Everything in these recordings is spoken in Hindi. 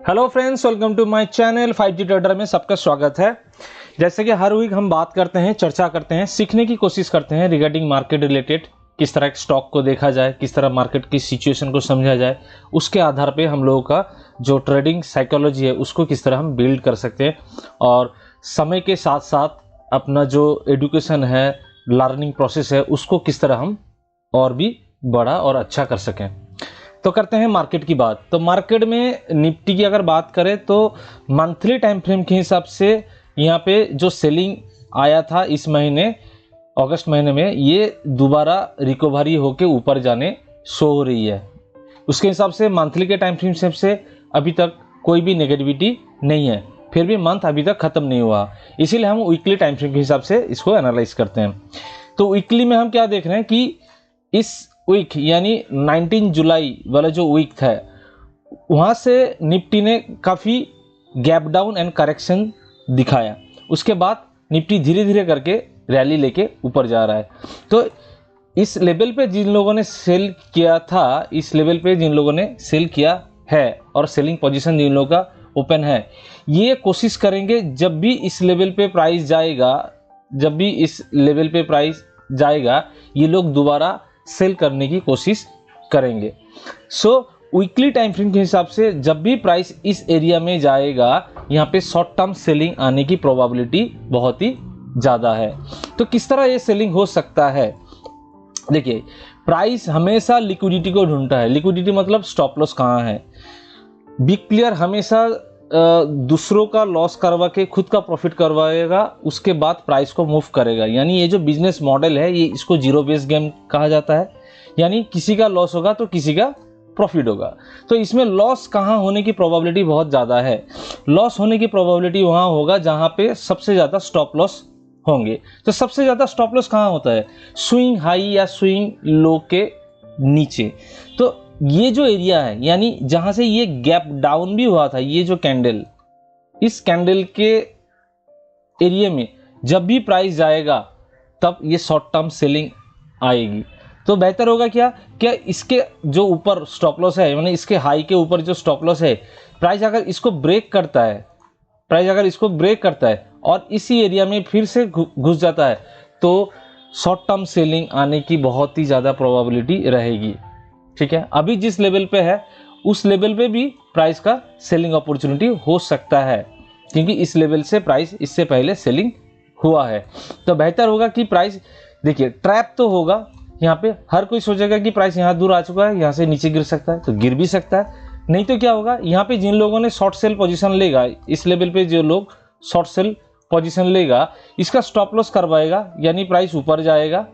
Hello friends, welcome to my channel 5G trader में सबका स्वागत है। जैसे कि हर वीक हम बात करते हैं, चर्चा करते हैं, सीखने की कोशिश करते हैं रिगार्डिंग मार्केट रिलेटेड। किस तरह के स्टॉक को देखा जाए, किस तरह मार्केट की सिचुएशन को समझा जाए, उसके आधार पे हम लोगों का जो ट्रेडिंग साइकोलॉजी है उसको किस तरह हम बिल्ड कर सकते हैं और समय के साथ साथ अपना जो एजुकेशन है, लर्निंग प्रोसेस है, उसको किस तरह हम और भी बड़ा और अच्छा कर सकें। तो करते हैं मार्केट की बात। तो मार्केट में निफ्टी की अगर बात करें तो मंथली टाइम फ्रेम के हिसाब से यहाँ पे जो सेलिंग आया था इस महीने अगस्त महीने में, ये दोबारा रिकवरी होके ऊपर जाने शो हो रही है। उसके हिसाब से मंथली के टाइम फ्रेम हिसाब से अभी तक कोई भी नेगेटिविटी नहीं है, फिर भी मंथ अभी तक ख़त्म नहीं हुआ, इसीलिए हम वीकली टाइम फ्रेम के हिसाब से इसको एनालाइज करते हैं। तो वीकली में हम क्या देख रहे हैं कि इस वीक यानी 19 जुलाई वाला जो वीक था, वहाँ से निफ्टी ने काफ़ी गैप डाउन एंड करेक्शन दिखाया। उसके बाद निफ्टी धीरे धीरे करके रैली लेके ऊपर जा रहा है। तो इस लेवल पे जिन लोगों ने सेल किया था, इस लेवल पे जिन लोगों ने सेल किया है और सेलिंग पोजीशन जिन लोगों का ओपन है, ये कोशिश करेंगे जब भी इस लेवल पे प्राइस जाएगा, ये लोग दोबारा सेल करने की कोशिश करेंगे। सो वीकली टाइम फ्रेम के हिसाब से जब भी प्राइस इस एरिया में जाएगा, यहाँ पे शॉर्ट टर्म सेलिंग आने की प्रोबेबिलिटी बहुत ही ज़्यादा है। तो किस तरह ये सेलिंग हो सकता है? देखिए, प्राइस हमेशा लिक्विडिटी को ढूंढता है। लिक्विडिटी मतलब स्टॉप लॉस कहाँ है। बिग प्लेयर हमेशा दूसरों का लॉस करवा के खुद का प्रॉफिट करवाएगा, उसके बाद प्राइस को मूव करेगा। यानी ये जो बिजनेस मॉडल है, ये इसको जीरो बेस गेम कहा जाता है। यानी किसी का लॉस होगा तो किसी का प्रॉफिट होगा। तो इसमें लॉस कहाँ होने की प्रोबेबिलिटी बहुत ज़्यादा है। लॉस होने की प्रोबेबिलिटी वहाँ होगा जहाँ पे सबसे ज़्यादा स्टॉप लॉस होंगे। तो सबसे ज़्यादा स्टॉप लॉस कहाँ होता है? स्विंग हाई या स्विंग लो के नीचे। तो ये जो एरिया है, यानी जहां से ये गैप डाउन भी हुआ था, ये जो कैंडल, इस कैंडल के एरिया में जब भी प्राइस जाएगा तब ये शॉर्ट टर्म सेलिंग आएगी। तो बेहतर होगा क्या इसके जो ऊपर स्टॉप लॉस है, यानी इसके हाई के ऊपर जो स्टॉप लॉस है, प्राइस अगर इसको ब्रेक करता है और इसी एरिया में फिर से घुस जाता है, तो शॉर्ट टर्म सेलिंग आने की बहुत ही ज़्यादा प्रोबेबिलिटी रहेगी। ठीक है, अभी जिस लेवल पे है उस लेवल पे भी प्राइस का सेलिंग अपॉर्चुनिटी हो सकता है, क्योंकि इस लेवल से प्राइस इससे पहले सेलिंग हुआ है। तो बेहतर होगा कि प्राइस, देखिए ट्रैप तो होगा यहाँ पे। हर कोई सोचेगा कि प्राइस यहाँ दूर आ चुका है, यहाँ से नीचे गिर सकता है, तो गिर भी सकता है। नहीं तो क्या होगा, यहाँ पे जिन लोगों ने शॉर्ट सेल पोजीशन लेगा, इस लेवल पे जो लोग शॉर्ट सेल पोजीशन लेगा, इसका स्टॉप लॉस करवाएगा, यानी प्राइस ऊपर जाएगा,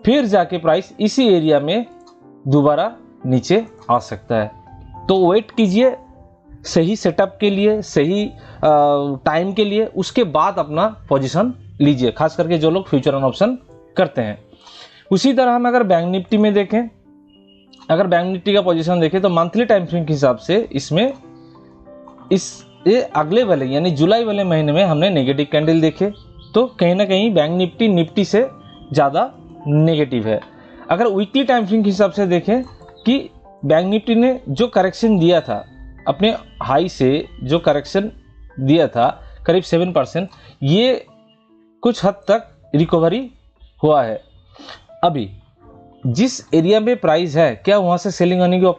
फिर जाके प्राइस इसी एरिया में दोबारा नीचे आ सकता है। तो वेट कीजिए सही सेटअप के लिए, सही टाइम के लिए, उसके बाद अपना पोजीशन लीजिए, खास करके जो लोग फ्यूचर एंड ऑप्शन करते हैं। उसी तरह हम अगर बैंक निफ्टी में देखें, अगर बैंक निफ्टी का पोजीशन देखें तो मंथली टाइम फ्रेम के हिसाब से इसमें ये अगले वाले यानी जुलाई वाले महीने में हमने नेगेटिव कैंडल देखे, तो कहीं ना कहीं बैंक निफ्टी से ज़्यादा नेगेटिव है। अगर वीकली टाइम फ्रेम के हिसाब से देखें कि बैंक निफ्टी ने जो करेक्शन दिया था, अपने हाई से जो करेक्शन दिया था करीब 7%, ये कुछ हद तक रिकवरी हुआ है। अभी जिस एरिया में प्राइस है, क्या वहाँ से सेलिंग आने की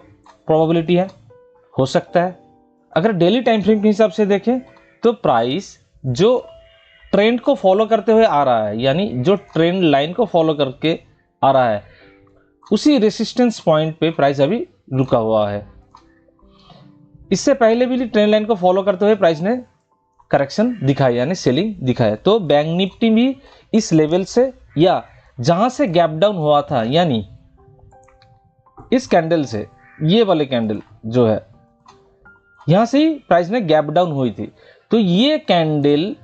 प्रोबेबिलिटी है? हो सकता है। अगर डेली टाइम फ्रेम के हिसाब से देखें तो प्राइस जो ट्रेंड को फॉलो करते हुए आ रहा है, यानी जो ट्रेंड लाइन को फॉलो करके आ रहा है, उसी रेसिस्टेंस पॉइंट पे प्राइस अभी रुका हुआ है। इससे पहले भी ट्रेंड लाइन को फॉलो करते हुए प्राइस ने करेक्शन दिखाया, यानी सेलिंग दिखाया। तो बैंक निफ्टी भी इस लेवल से या जहां से गैप डाउन हुआ था, यानी इस कैंडल से, ये वाले कैंडल जो है, यहां से ही प्राइस में गैप डाउन हुई थी। तो ये कैंडल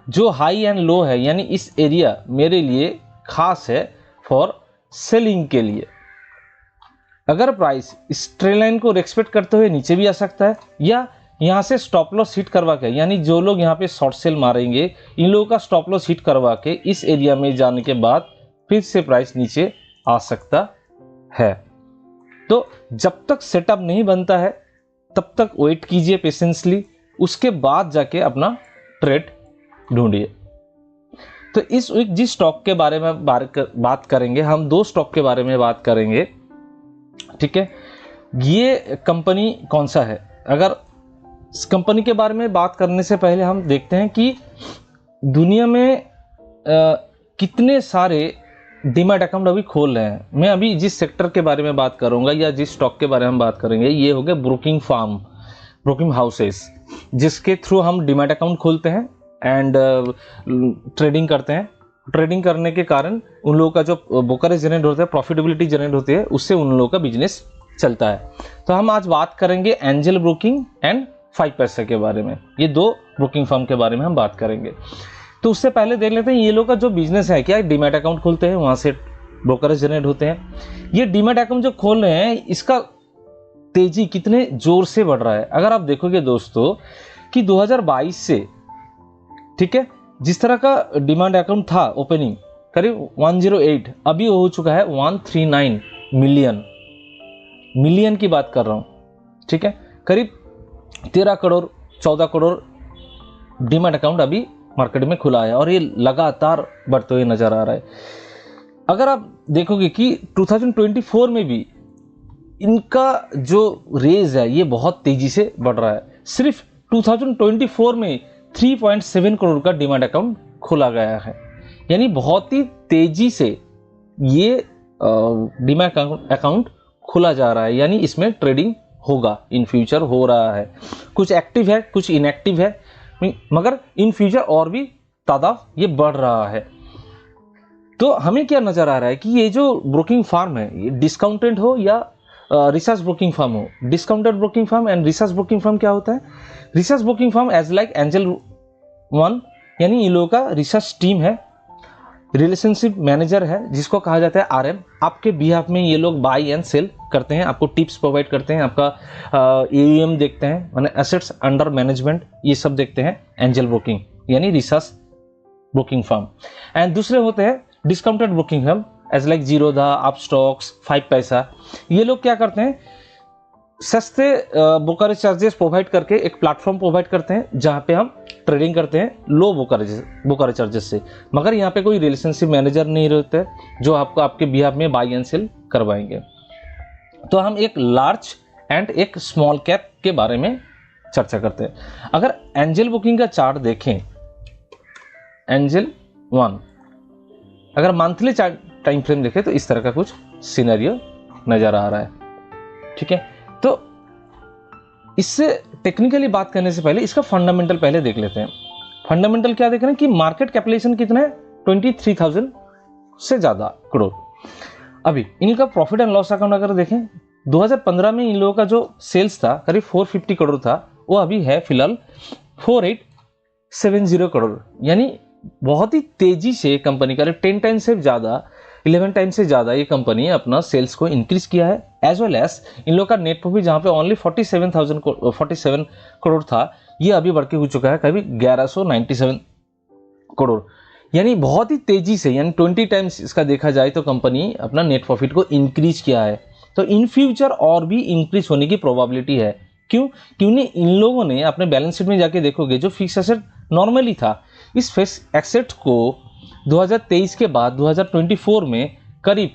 जो हाई एंड लो है, यानी इस एरिया मेरे लिए खास है फॉर सेलिंग के लिए। अगर प्राइस इस ट्रेंड लाइन को रेस्पेक्ट करते हुए नीचे भी आ सकता है, या यहाँ से स्टॉप लॉस हिट करवा के, यानी जो लोग यहाँ पे शॉर्ट सेल मारेंगे, इन लोगों का स्टॉप लॉस हिट करवा के इस एरिया में जाने के बाद फिर से प्राइस नीचे आ सकता है। तो जब तक सेटअप नहीं बनता है तब तक वेट कीजिए पेशेंसली, उसके बाद जाके अपना ट्रेड ढूंढिए। तो इस वीक जिस स्टॉक के बारे में बात करेंगे, हम 2 स्टॉक के बारे में बात करेंगे, ठीक है। ये कंपनी कौन सा है? अगर इस कंपनी के बारे में बात करने से पहले हम देखते हैं कि दुनिया में कितने सारे डीमैट अकाउंट अभी खोल रहे हैं। मैं अभी जिस सेक्टर के बारे में बात करूंगा या जिस स्टॉक के बारे में बात करेंगे, ये हो गया ब्रोकिंग फार्म, ब्रोकिंग हाउसेस, जिसके थ्रू हम डीमैट अकाउंट खोलते हैं एंड ट्रेडिंग करते हैं। ट्रेडिंग करने के कारण उन लोगों का जो ब्रोकरेज जनरेट होता है, प्रॉफिटेबिलिटी जनरेट होती है, उससे उन लोगों का बिजनेस चलता है। तो हम आज बात करेंगे एंजल ब्रोकिंग एंड 5 पैसा के बारे में। ये 2 ब्रोकिंग फर्म के बारे में हम बात करेंगे। तो उससे पहले देख लेते हैं ये लोग का जो बिजनेस है, क्या डीमैट अकाउंट खोलते हैं, वहां से ब्रोकरेज जनरेट होते हैं। ये डीमैट अकाउंट जो खोल रहे हैं, इसका तेजी कितने जोर से बढ़ रहा है। अगर आप देखोगे दोस्तों कि 2022 से, ठीक है, जिस तरह का डीमैट अकाउंट था ओपनिंग करीब 108, अभी हो चुका है 139 मिलियन की बात कर रहा हूं, ठीक है। करीब 13 करोड़ 14 करोड़ डीमैट अकाउंट अभी मार्केट में खुला है और ये लगातार बढ़ते हुए नजर आ रहा है। अगर आप देखोगे कि 2024 में भी इनका जो रेज है ये बहुत तेजी से बढ़ रहा है। सिर्फ 2024 में 3.7 करोड़ का डीमैट अकाउंट खोला गया है, यानी बहुत ही तेजी से ये डीमैट अकाउंट खुला जा रहा है, यानी इसमें ट्रेडिंग होगा, इन फ्यूचर हो रहा है। कुछ एक्टिव है, कुछ इनएक्टिव है, मगर इन फ्यूचर और भी तादाद ये बढ़ रहा है। तो हमें क्या नजर आ रहा है कि ये जो ब्रोकिंग फार्म है, ये डिस्काउंटेड हो या रिसर्च ब्रोकिंग फर्म हो। Discounted broking firm and research broking firm क्या होता है? Research broking firm as like Angel One, यानी इन लोगों का रिसर्च टीम है, रिलेशनशिप मैनेजर है जिसको कहा जाता है आरएम। आपके बिहाफ में ये लोग बाई एंड सेल करते हैं, आपको टिप्स प्रोवाइड करते हैं, आपका एयूएम देखते हैं, माने एसेट्स अंडर मैनेजमेंट, ये सब देखते हैं एंजल ब्रोकिंग यानी रिसर्च ब्रोकिंग फर्म। एंड दूसरे होते हैं discounted broking firm as like Zerodha, Upstox, 5 paisa. ये लोग क्या करते हैं? सस्ते ब्रोकरेज चार्जेस प्रोवाइड करके एक प्लेटफॉर्म प्रोवाइड करते हैं जहां पे हम ट्रेडिंग करते हैं लो ब्रोकरेज चार्जेस से, मगर यहाँ पे कोई रिलेशनशिप मैनेजर नहीं रहते जो आपको आपके बिहाफ में बाई एंड सेल करवाएंगे। तो हम एक लार्ज एंड एक स्मॉल कैप के बारे में चर्चा करते हैं। अगर एंजल ब्रोकिंग का चार्ट देखें, एंजल वन, अगर मंथली टाइम फ्रेम देखें तो इस तरह का कुछ सिनेरियो नजर आ रहा है, ठीक है। तो इससे टेक्निकली बात करने से पहले इसका फंडामेंटल पहले देख लेते हैं। फंडामेंटल क्या देख रहे हैं कि मार्केट कैपिटलाइजेशन कितना है? 23,000 से ज्यादा करोड़। अभी इनका प्रॉफिट एंड लॉस अकाउंट अगर देखें, 2015 में इन लोगों का जो सेल्स था करीब 450 करोड़ था, वो अभी है फिलहाल 4870 करोड़, यानी बहुत ही तेजी से कंपनी का 10 टाइम से ज्यादा, 11 टाइम से ज्यादा ये कंपनी अपना सेल्स को इंक्रीज किया है। एज वेल एज इन लोग का नेट प्रॉफिट जहां पे ओनली 47 करोड़ था, ये अभी बढ़ के हो चुका है करीब 1197 करोड़, यानी बहुत ही तेजी से, यानी 20 टाइम्स इसका देखा जाए तो कंपनी अपना नेट प्रॉफिट को इंक्रीज किया है। तो इन फ्यूचर और भी इंक्रीज होने की प्रोबेबिलिटी है। क्यों? क्योंकि इन लोगों ने अपने बैलेंस शीट में जाके देखोगे, जो फिक्स एसेट नॉर्मली था, इस फिक्स एसेट को 2023 के बाद 2024 में करीब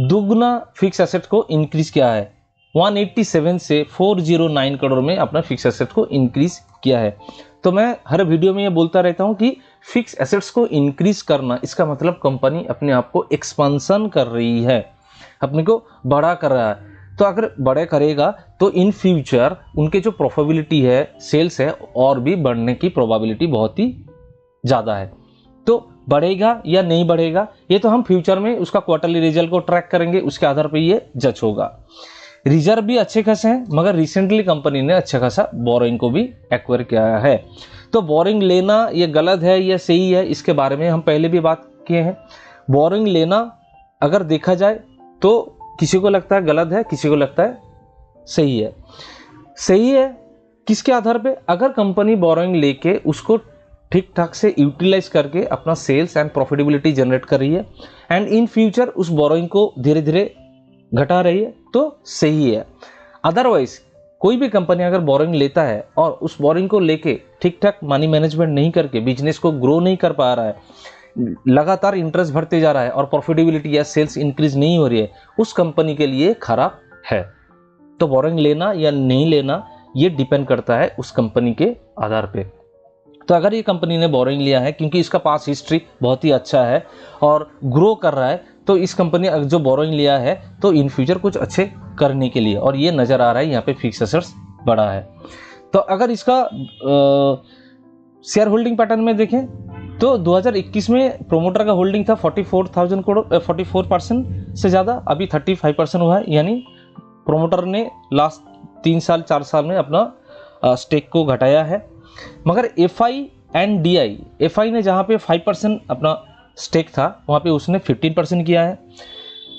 दुगना फिक्स एसेट को इंक्रीज किया है। 187 से 409 करोड़ में अपना फिक्स एसेट को इंक्रीज किया है। तो मैं हर वीडियो में ये बोलता रहता हूं कि फिक्स एसेट्स को इंक्रीज करना, इसका मतलब कंपनी अपने आप को एक्सपेंशन कर रही है, अपने को बड़ा कर रहा है। तो अगर बड़े करेगा तो इन फ्यूचर उनके जो प्रॉफिटेबिलिटी है, सेल्स है, और भी बढ़ने की प्रोबेबिलिटी बहुत ही ज़्यादा है। तो बढ़ेगा या नहीं बढ़ेगा, ये तो हम फ्यूचर में उसका क्वार्टरली रिजल्ट को ट्रैक करेंगे, उसके आधार पर ये जज होगा। रिजर्व भी अच्छे खासे हैं, मगर रिसेंटली कंपनी ने अच्छा खासा बोरिंग को भी एक्वायर किया है। तो बोरिंग लेना ये गलत है या सही है, इसके बारे में हम पहले भी बात किए हैं। बोरिंग लेना अगर देखा जाए तो किसी को लगता है गलत है, किसी को लगता है सही है। सही है किसके आधार पे? अगर कंपनी बोरिंग लेके उसको ठीक ठाक से यूटिलाइज करके अपना सेल्स एंड प्रॉफिटेबिलिटी जनरेट कर रही है एंड इन फ्यूचर उस बोरिंग को धीरे धीरे घटा रही है, तो सही है। अदरवाइज कोई भी कंपनी अगर बोरिंग लेता है और उस बोरिंग को लेके ठीक ठाक मनी मैनेजमेंट नहीं करके बिजनेस को ग्रो नहीं कर पा रहा है, लगातार इंटरेस्ट भरते जा रहा है और प्रॉफिटेबिलिटी या सेल्स इंक्रीज नहीं हो रही है, उस कंपनी के लिए खराब है। तो बोरिंग लेना या नहीं लेना ये डिपेंड करता है उस कंपनी के आधार पे। तो अगर ये कंपनी ने बोरिंग लिया है क्योंकि इसका पास हिस्ट्री बहुत ही अच्छा है और ग्रो कर रहा है, तो इस कंपनी जो बोरिंग लिया है तो इन फ्यूचर कुछ अच्छे करने के लिए, और ये नज़र आ रहा है यहाँ पे फिक्स एसेट्स बढ़ा है। तो अगर इसका शेयर होल्डिंग पैटर्न में देखें तो 2021 में प्रोमोटर का होल्डिंग था 44,000 करोड़, 44% से ज़्यादा, अभी 35% हुआ है। यानी प्रोमोटर ने लास्ट 3 साल 4 साल में अपना स्टेक को घटाया है। मगर एफआई एंड डीआई, एफआई ने जहाँ पे 5% अपना स्टेक था वहाँ पे उसने 15% किया है।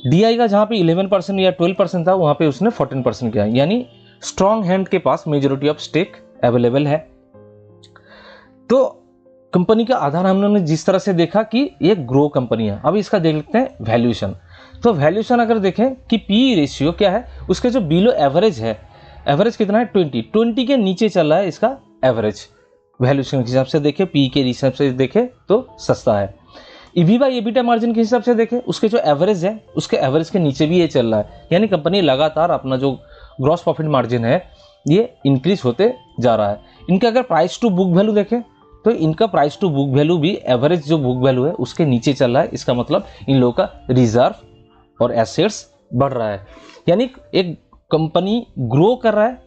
डीआई का जहाँ पे 11% या 12% था वहाँ पे उसने 14% किया है। यानी स्ट्रॉन्ग हैंड के पास मेजॉरिटी ऑफ स्टेक अवेलेबल है। तो कंपनी का आधार हमने जिस तरह से देखा कि ये ग्रो कंपनी है। अब इसका देख लेते हैं वैल्यूएशन। तो वैल्यूएशन अगर देखें कि पी रेशियो क्या है, उसके जो बिलो एवरेज है, एवरेज कितना है 20 के नीचे चल रहा है इसका एवरेज। वैल्यूएशन के हिसाब से देखें, पी के हिसाब से देखें तो सस्ता है। ईबीटा एबिटा मार्जिन के हिसाब से देखें, उसके जो एवरेज है उसके एवरेज के नीचे भी ये चल रहा है। यानी कंपनी लगातार अपना जो ग्रॉस प्रॉफिट मार्जिन है ये इंक्रीज होते जा रहा है। इनका अगर प्राइस टू बुक वैल्यू देखें तो इनका प्राइस टू बुक वैल्यू भी एवरेज जो बुक वैल्यू है उसके नीचे चल रहा है। इसका मतलब इन लोगों का रिजर्व और एसेट्स बढ़ रहा है। यानी एक कंपनी ग्रो कर रहा है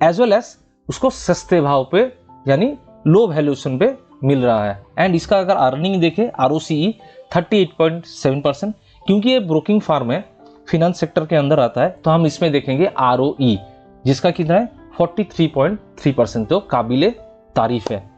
एज वेल एज उसको सस्ते भाव पे यानी लो वैल्यूएशन पे मिल रहा है। एंड इसका अगर अर्निंग देखें ROCE 38.7%, क्योंकि ये ब्रोकिंग फार्म है, फिनेंस सेक्टर के अंदर आता है, तो हम इसमें देखेंगे ROE जिसका कितना है 43.3%, तो काबिले तारीफ है।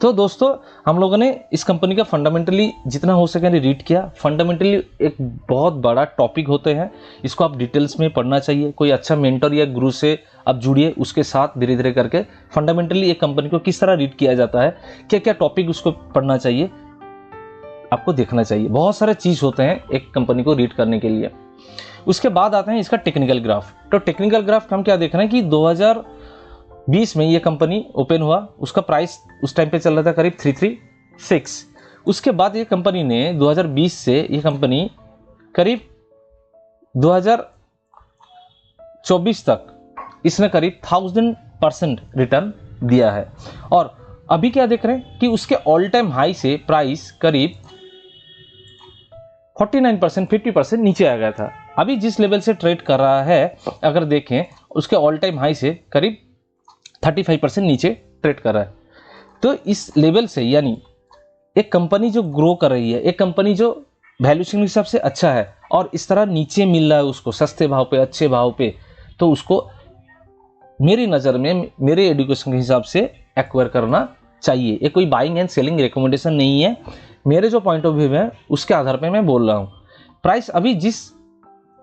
तो दोस्तों हम लोगों ने इस कंपनी का फंडामेंटली जितना हो सके रीड किया। फंडामेंटली एक बहुत बड़ा टॉपिक होते हैं, इसको आप डिटेल्स में पढ़ना चाहिए। कोई अच्छा मेंटर या गुरु से आप जुड़िए, उसके साथ धीरे धीरे करके फंडामेंटली एक कंपनी को किस तरह रीड किया जाता है, क्या क्या टॉपिक उसको पढ़ना चाहिए, आपको देखना चाहिए। बहुत सारे चीज़ होते हैं एक कंपनी को रीड करने के लिए। उसके बाद आते हैं इसका टेक्निकल ग्राफ। तो टेक्निकल ग्राफ हम क्या देख रहे हैं कि 2020 में ये कंपनी ओपन हुआ, उसका प्राइस उस टाइम पे चल रहा था करीब 336। उसके बाद ये कंपनी ने 2020 से ये कंपनी करीब 2024 तक इसने करीब 1000% रिटर्न दिया है। और अभी क्या देख रहे हैं कि उसके ऑल टाइम हाई से प्राइस करीब 49% 50% नीचे आ गया था। अभी जिस लेवल से ट्रेड कर रहा है अगर देखें उसके ऑल टाइम हाई से करीब 35% नीचे ट्रेड कर रहा है। तो इस लेवल से यानी एक कंपनी जो ग्रो कर रही है, एक कंपनी जो वैल्यूएशन के हिसाब से अच्छा है और इस तरह नीचे मिल रहा है उसको सस्ते भाव पे, अच्छे भाव पे, तो उसको मेरी नज़र में, मेरे एजुकेशन के हिसाब से एक्वायर करना चाहिए। ये कोई बाइंग एंड सेलिंग रिकमेंडेशन नहीं है, मेरे जो पॉइंट ऑफ व्यू है उसके आधार पे मैं बोल रहा हूँ। प्राइस अभी जिस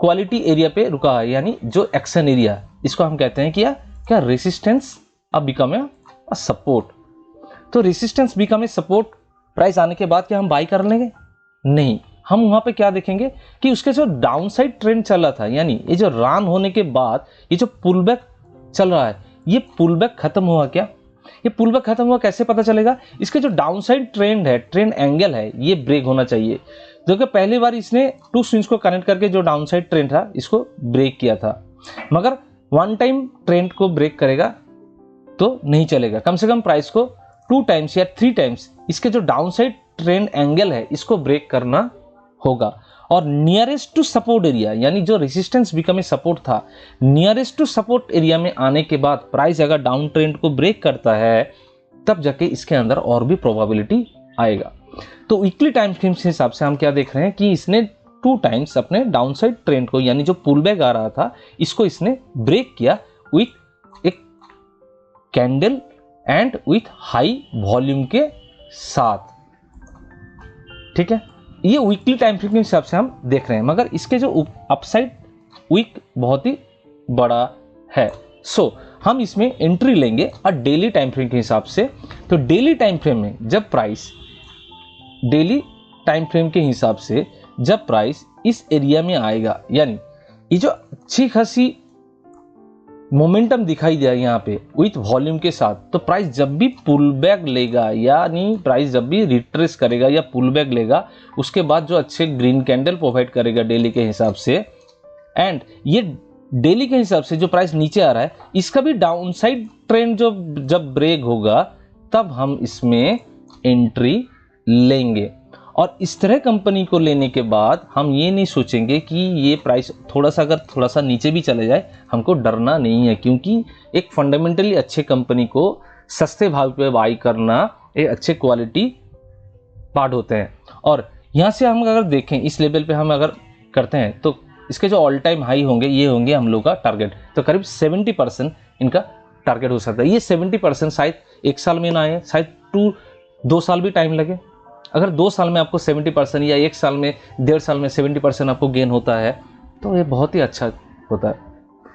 क्वालिटी एरिया पे रुका है यानी जो एक्शन एरिया, इसको हम कहते हैं क्या रेसिस्टेंस अब बिकम ए सपोर्ट। तो resistance become a support price आने के बाद क्या हम बाई कर लेंगे? नहीं, हम वहां पे क्या देखेंगे कि उसके जो डाउनसाइड ट्रेंड चल रहा था, यानी ये जो रन होने के बाद ये जो पुलबैक चल रहा है, ये पुलबैक खत्म हुआ क्या? ये पुलबैक खत्म हुआ कैसे पता चलेगा? इसके जो डाउनसाइड ट्रेंड है, ट्रेंड एंगल है, ये ब्रेक होना चाहिए। जो कि पहली बार इसने टू स्विंग्स को कनेक्ट करके जो डाउनसाइड ट्रेंड था इसको ब्रेक किया था, मगर वन टाइम ट्रेंड को ब्रेक करेगा तो नहीं चलेगा। कम से कम प्राइस को 2 टाइम्स या 3 टाइम्स इसके जो डाउनसाइड ट्रेंड एंगल है इसको ब्रेक करना होगा। और नियरेस्ट टू सपोर्ट एरिया यानी जो रेजिस्टेंस बिकम ए सपोर्ट था, नियरेस्ट टू सपोर्ट एरिया में आने के बाद प्राइस अगर डाउन ट्रेंड को ब्रेक करता है तब जाके इसके अंदर और भी प्रोबेबिलिटी आएगा। तो वीकली टाइम फ्रेम के हिसाब से हम क्या देख रहे हैं कि इसने 2 टाइम्स अपने डाउनसाइड ट्रेंड को यानी जो पुलबैक आ रहा था इसको इसने ब्रेक किया विथ एक candle and with high volume के साथ। ठीक है, ये वीकली टाइम फ्रेम के हिसाब से हम देख रहे हैं, मगर इसके जो अपसाइड वीक बहुत ही बड़ा है। सो हम इसमें एंट्री लेंगे और डेली टाइम फ्रेम के हिसाब से। तो डेली टाइम फ्रेम में जब प्राइस, डेली टाइम फ्रेम के हिसाब से जब प्राइस इस एरिया में आएगा, यानी ये जो अच्छी खासी मोमेंटम दिखाई दिया यहाँ पे विथ वॉल्यूम के साथ, तो प्राइस जब भी पुल बैक लेगा, यानी प्राइस जब भी रिट्रेस करेगा या पुल बैक लेगा, उसके बाद जो अच्छे ग्रीन कैंडल प्रोवाइड करेगा डेली के हिसाब से, एंड ये डेली के हिसाब से जो प्राइस नीचे आ रहा है, इसका भी डाउनसाइड ट्रेंड जो जब ब्रेक होगा तब हम इसमें एंट्री लेंगे। और इस तरह कंपनी को लेने के बाद हम ये नहीं सोचेंगे कि ये प्राइस अगर थोड़ा सा नीचे भी चले जाए, हमको डरना नहीं है, क्योंकि एक फंडामेंटली अच्छे कंपनी को सस्ते भाव पे बाई करना एक अच्छे क्वालिटी पार्ट होते हैं। और यहाँ से हम अगर देखें इस लेवल पे हम अगर करते हैं तो इसके जो ऑल टाइम हाई होंगे ये होंगे हम लोग का टारगेट, तो करीब 70% इनका टारगेट हो सकता है। ये 70% शायद एक साल में ना आए, शायद 2 साल भी टाइम लगे। अगर 2 साल में आपको 70% या 1 साल में 1.5 साल में 70% आपको गेन होता है तो ये बहुत ही अच्छा होता है।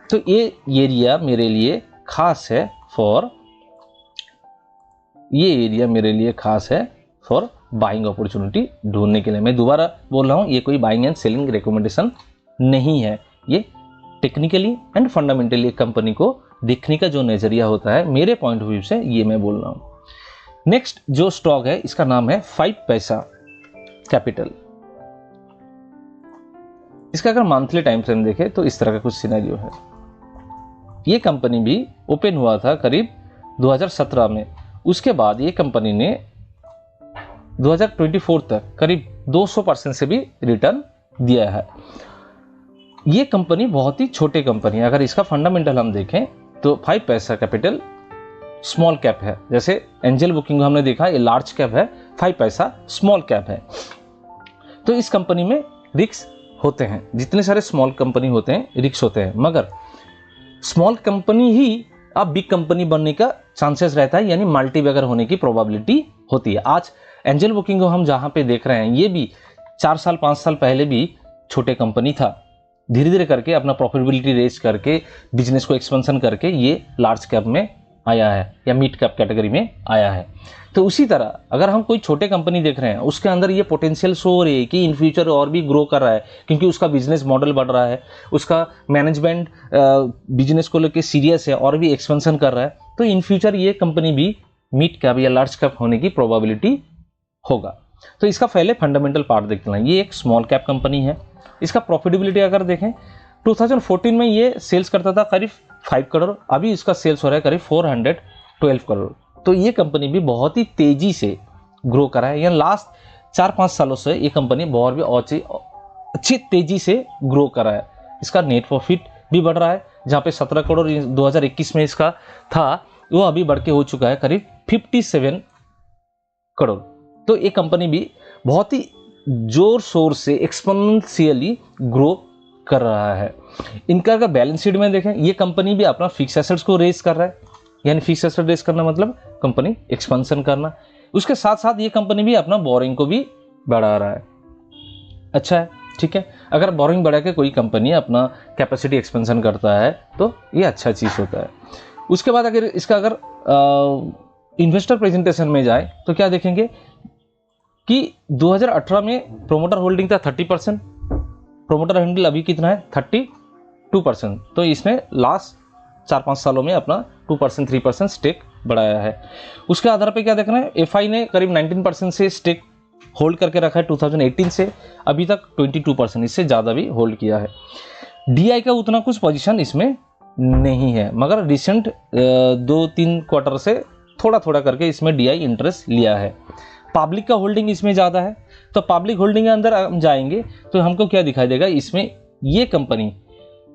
तो ये एरिया मेरे लिए खास है फॉर बाइंग अपॉर्चुनिटी ढूंढने के लिए। मैं दोबारा बोल रहा हूँ, ये कोई बाइंग एंड सेलिंग रिकमेंडेशन नहीं है, ये टेक्निकली एंड फंडामेंटली कंपनी को देखने का जो नज़रिया होता है मेरे पॉइंट ऑफ व्यू से, ये मैं बोल रहा हूँ। नेक्स्ट जो स्टॉक है इसका नाम है 5 पैसा कैपिटल। इसका अगर मंथली टाइम फ्रेम देखें तो इस तरह का कुछ सिनेरियो है। ये कंपनी भी ओपन हुआ था करीब 2017 में, उसके बाद ये कंपनी ने 2024 तक करीब 200% से भी रिटर्न दिया है। ये कंपनी बहुत ही छोटी कंपनी है। अगर इसका फंडामेंटल हम देखें तो 5 पैसा कैपिटल स्मॉल कैप है, जैसे एंजल बुकिंग हमने देखा ये लार्ज कैप है, 5 पैसा स्मॉल कैप है। तो इस कंपनी में रिस्क होते हैं, जितने सारे स्मॉल कंपनी होते हैं रिस्क होते हैं, मगर स्मॉल कंपनी ही अब बिग कंपनी बनने का चांसेस रहता है, यानी मल्टीबैगर होने की प्रोबेबिलिटी होती है। आज एंजल बुकिंग को हम जहां पे देख रहे हैं ये भी 4 साल 5 साल पहले भी छोटे कंपनी था, धीरे धीरे करके अपना प्रॉफिटेबिलिटी रेज करके बिजनेस को एक्सपेंशन करके ये लार्ज कैप में आया है या मिड कैप कैटेगरी में आया है। तो उसी तरह अगर हम कोई छोटे कंपनी देख रहे हैं उसके अंदर ये पोटेंशियल शो हो रही है कि इन फ्यूचर और भी ग्रो कर रहा है, क्योंकि उसका बिजनेस मॉडल बढ़ रहा है, उसका मैनेजमेंट बिजनेस को लेकर सीरियस है और भी एक्सपेंशन कर रहा है, तो इन फ्यूचर ये कंपनी भी मिड कैप या लार्ज कैप होने की प्रोबेबिलिटी होगा। तो इसका पहले फंडामेंटल पार्ट देखते हैं। ये एक स्मॉल कैप कंपनी है। इसका प्रॉफिटेबिलिटी अगर देखें 2014 में ये सेल्स करता था करीब 5 करोड़, अभी इसका सेल्स हो रहा है करीब 412 करोड़। तो ये कंपनी भी बहुत ही तेजी से ग्रो करा है, या लास्ट 4-5 सालों से ये कंपनी बहुत भी अच्छी तेजी से ग्रो करा है। इसका नेट प्रॉफिट भी बढ़ रहा है, जहाँ पे 17 करोड़ 2021 में इसका था, वो अभी बढ़ के हो चुका है करीब 57 करोड़। तो ये कंपनी भी बहुत ही जोर शोर से एक्सपोनेंशियली ग्रो कर रहा है। इनका अगर बैलेंस शीट में देखें, ये कंपनी भी अपना फिक्स एसेट्स को रेज कर रहा है, यानी फिक्स एसेट रेज करना मतलब कंपनी एक्सपेंशन करना। उसके साथ साथ ये कंपनी भी अपना बोरिंग को भी बढ़ा रहा है। अच्छा है, ठीक है। अगर बोरिंग बढ़ा के कोई कंपनी अपना कैपेसिटी एक्सपेंशन करता है तो ये अच्छा चीज़ होता है। उसके बाद अगर इसका इन्वेस्टर प्रेजेंटेशन में जाए तो क्या देखेंगे कि 2018 में प्रोमोटर होल्डिंग था 30%, प्रोमोटर होल्डिंग अभी कितना है 32%। तो इसने लास्ट 4-5 सालों में अपना 2% 3% स्टेक बढ़ाया है। उसके आधार पे क्या देखना है, एफआई ने करीब 19% से स्टेक होल्ड करके रखा है 2018 से अभी तक 22%, इससे ज़्यादा भी होल्ड किया है। डीआई का उतना कुछ पोजीशन इसमें नहीं है, मगर रिसेंट 2-3 क्वार्टर से थोड़ा थोड़ा करके इसमें डीआई इंटरेस्ट लिया है। पब्लिक का होल्डिंग इसमें ज़्यादा है, तो पब्लिक होल्डिंग के अंदर हम जाएंगे तो हमको क्या दिखाई देगा, इसमें ये कंपनी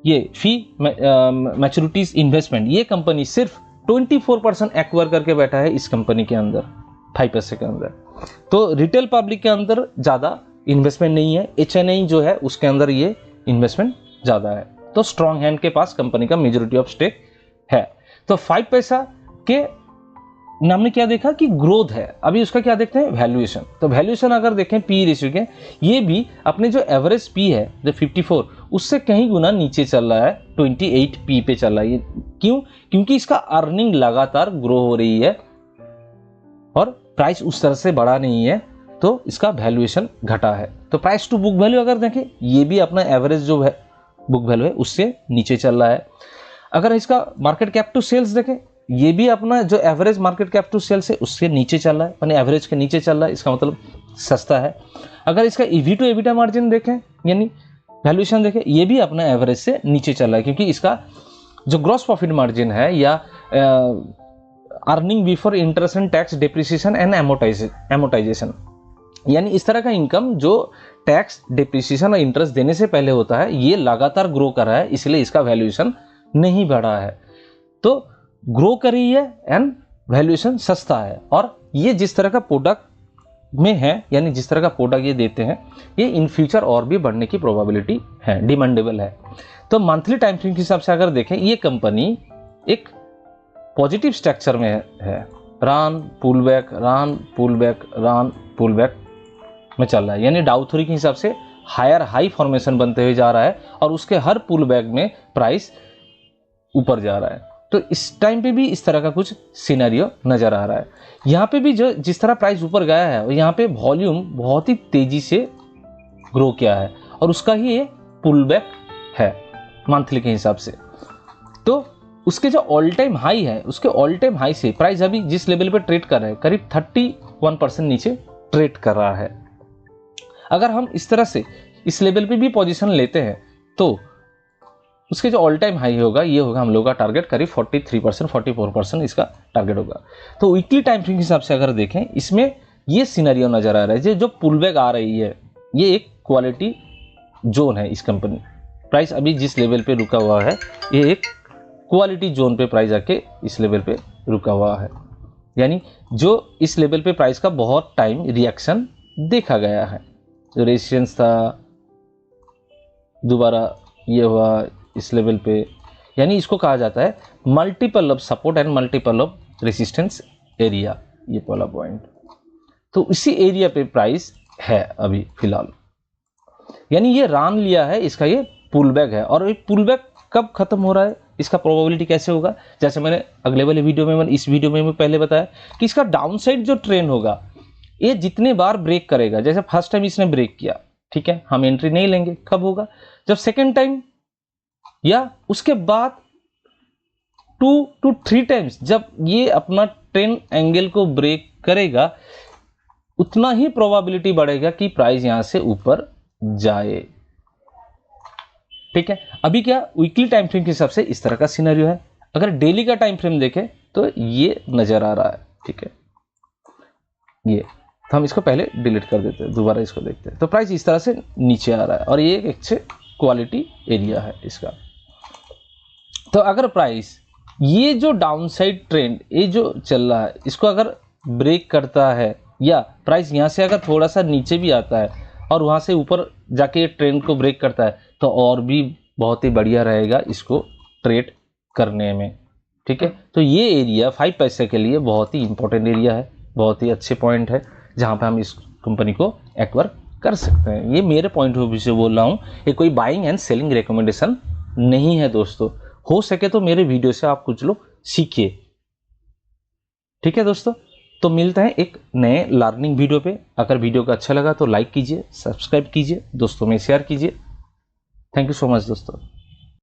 ये फी मैच्योरिटीज इन्वेस्टमेंट, ये कंपनी सिर्फ 24% एक्वायर करके बैठा है इस कंपनी के अंदर 5 पैसे के अंदर। तो रिटेल पब्लिक के अंदर ज़्यादा इन्वेस्टमेंट नहीं है, एचएनआई जो है उसके अंदर ये इन्वेस्टमेंट ज़्यादा है। तो स्ट्रॉन्ग हैंड के पास कंपनी का मेजॉरिटी ऑफ स्टेक है। तो 5 पैसा के हमने क्या देखा कि ग्रोथ है। अभी उसका क्या देखते हैं, वैल्यूएशन। तो वैल्यूएशन अगर देखें पी रेशियो के, ये भी अपने जो एवरेज पी है जो 54 उससे कहीं गुना नीचे चल रहा है, 28 पी पे चल रहा है। क्यों? क्योंकि इसका अर्निंग लगातार ग्रो हो रही है और प्राइस उस तरह से बढ़ा नहीं है, तो इसका वैल्यूएशन घटा है। तो प्राइस टू बुक वैल्यू अगर देखें, ये भी अपना एवरेज जो है बुक वैल्यू है उससे नीचे चल रहा है। अगर इसका मार्केट कैप टू सेल्स देखें, ये भी अपना जो average market cap to sales है उसके नीचे चल रहा है, यानी एवरेज के नीचे चल रहा है, इसका मतलब सस्ता है। अगर इसका ईवी टू एबिटा मार्जिन देखें यानी वैल्यूएशन देखें, ये भी अपना एवरेज से नीचे चल रहा है, क्योंकि इसका जो ग्रॉस प्रॉफिट मार्जिन है या earning before interest and tax depreciation and amortisation, यानी इस तरह का इनकम जो टैक्स डिप्रिसिएशन और इंटरेस्ट देने से पहले होता है, ये लगातार ग्रो कर रहा है, इसलिए इसका वैल्यूएशन नहीं बढ़ा है। तो ग्रो कर रही है एंड वैल्यूएशन सस्ता है, और ये जिस तरह का प्रोडक्ट में है यानी जिस तरह का प्रोडक्ट ये देते हैं, ये इन फ्यूचर और भी बढ़ने की प्रोबेबिलिटी है, डिमांडेबल है। तो मंथली टाइम फ्रेम के हिसाब से अगर देखें, ये कंपनी एक पॉजिटिव स्ट्रक्चर में है, run pull back run pull back run pull back में चल रहा है, यानी डाउ थ्योरी के हिसाब से हायर हाई फॉर्मेशन बनते हुए जा रहा है और उसके हर पुल बैक में प्राइस ऊपर जा रहा है। तो इस टाइम पे भी इस तरह का कुछ सिनेरियो नजर आ रहा है। यहाँ पे भी जो जिस तरह प्राइस ऊपर गया है, यहाँ पे वॉल्यूम बहुत ही तेजी से ग्रो किया है और उसका ही ये पुल बैक है मंथली के हिसाब से। तो उसके जो ऑल टाइम हाई है, उसके ऑल टाइम हाई से प्राइस अभी जिस लेवल पे ट्रेड कर रहा है, करीब 31% नीचे ट्रेड कर रहा है। अगर हम इस तरह से इस लेवल पे भी पोजीशन लेते हैं तो उसके जो ऑल टाइम हाई होगा, ये होगा हम लोग का टारगेट, करीब 43% 44% इसका टारगेट होगा। तो वीकली टाइम फ्रेम के हिसाब से अगर देखें, इसमें ये सिनेरियो नजर आ रहा है, जो पुल बैक आ रही है, ये एक क्वालिटी जोन है। इस कंपनी प्राइस अभी जिस लेवल पे रुका हुआ है, ये एक क्वालिटी जोन पे प्राइस आके इस लेवल पे रुका हुआ है, यानी जो इस लेवल पे प्राइस का बहुत टाइम रिएक्शन देखा गया है। जो रेजिस्टेंस था, दोबारा ये हुआ इस लेवल पे, यानी इसको कहा जाता है multiple of support and multiple of resistance area, ये पहला पॉइंट। तो इसी एरिया पे प्राइस है अभी फिलहाल, यानी ये रन लिया है, इसका ये पुल बैक है। और ये पुल बैक कब खत्म हो रहा है, इसका प्रोबेबिलिटी कैसे होगा, जैसे मैंने अगले वाले वीडियो में, इस वीडियो में पहले बताया कि इसका डाउनसाइड जो ट्रेंड होगा, ये जितने बार ब्रेक करेगा, जैसे फर्स्ट टाइम इसने ब्रेक किया, ठीक है, हम एंट्री नहीं लेंगे, कब होगा, जब सेकेंड टाइम या उसके बाद 2 to 3 टाइम्स जब ये अपना ट्रेंड एंगल को ब्रेक करेगा, उतना ही प्रोबेबिलिटी बढ़ेगा कि प्राइस यहां से ऊपर जाए। ठीक है, अभी क्या वीकली टाइम फ्रेम के हिसाब से इस तरह का सिनेरियो है। अगर डेली का टाइम फ्रेम देखें तो ये नजर आ रहा है, ठीक है, ये तो हम इसको पहले डिलीट कर देते हैं, दोबारा इसको देखते हैं। तो प्राइस इस तरह से नीचे आ रहा है और ये एक अच्छे क्वालिटी एरिया है इसका। तो अगर प्राइस ये जो डाउनसाइड ट्रेंड ये जो चल रहा है, इसको अगर ब्रेक करता है या प्राइस यहाँ से अगर थोड़ा सा नीचे भी आता है और वहाँ से ऊपर जाके ट्रेंड को ब्रेक करता है, तो और भी बहुत ही बढ़िया रहेगा इसको ट्रेड करने में। ठीक है, तो ये एरिया 5 पैसे के लिए बहुत ही इंपॉर्टेंट एरिया है, बहुत ही अच्छे पॉइंट है जहाँ पे हम इस कंपनी को एक्वायर कर सकते हैं। ये मेरे पॉइंट ऑफ व्यू से बोल रहा हूँ, ये कोई बाइंग एंड सेलिंग रिकमेंडेशन नहीं है दोस्तों। हो सके तो मेरे वीडियो से आप कुछ लोग सीखिए। ठीक है दोस्तों, तो मिलते हैं एक नए लर्निंग वीडियो पे। अगर वीडियो का अच्छा लगा तो लाइक कीजिए, सब्सक्राइब कीजिए, दोस्तों में शेयर कीजिए। थैंक यू सो मच दोस्तों।